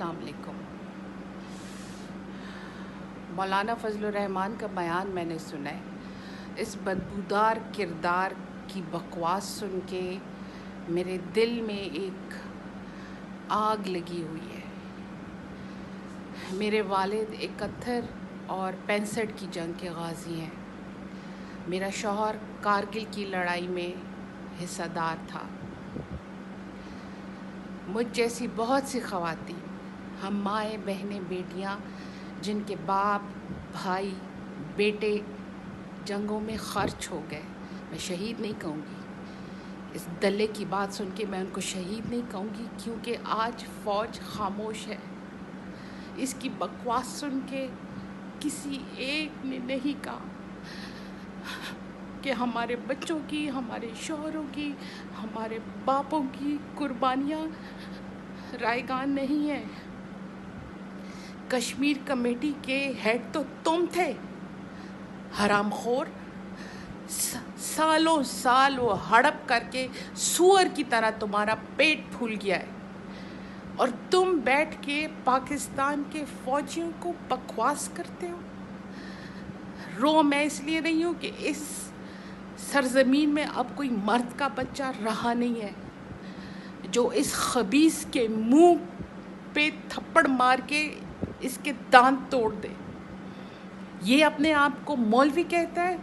السلام علیکم۔ مولانا فضل الرحمان کا بیان میں نے سنا ہے۔ اس بدبودار کردار کی بکواس سن کے میرے دل میں ایک آگ لگی ہوئی ہے۔ میرے والد 71 اور 65 کی جنگ کے غازی ہیں۔ میرا شوہر کارگل کی لڑائی میں حصہ دار تھا۔ مجھ جیسی بہت سی خواتین، ہم مائیں بہنیں بیٹیاں جن کے باپ بھائی بیٹے جنگوں میں خرچ ہو گئے، میں شہید نہیں کہوں گی، اس دلے کی بات سن کے میں ان کو شہید نہیں کہوں گی، کیونکہ آج فوج خاموش ہے۔ اس کی بکواس سن کے کسی ایک نے نہیں کہا کہ ہمارے بچوں کی، ہمارے شوہروں کی، ہمارے باپوں کی قربانیاں رائیگان نہیں ہیں۔ کشمیر کمیٹی کے ہیڈ تو تم تھے، حرام خور۔ سالوں سال وہ ہڑپ کر کے سور کی طرح تمہارا پیٹ پھول گیا ہے، اور تم بیٹھ کے پاکستان کے فوجیوں کو بکواس کرتے ہو۔ رو میں اس لیے رہی ہوں کہ اس سرزمین میں اب کوئی مرد کا بچہ رہا نہیں ہے جو اس خبیث کے منہ پہ تھپڑ مار کے اس کے دانت توڑ دے۔ یہ اپنے آپ کو مولوی کہتا ہے،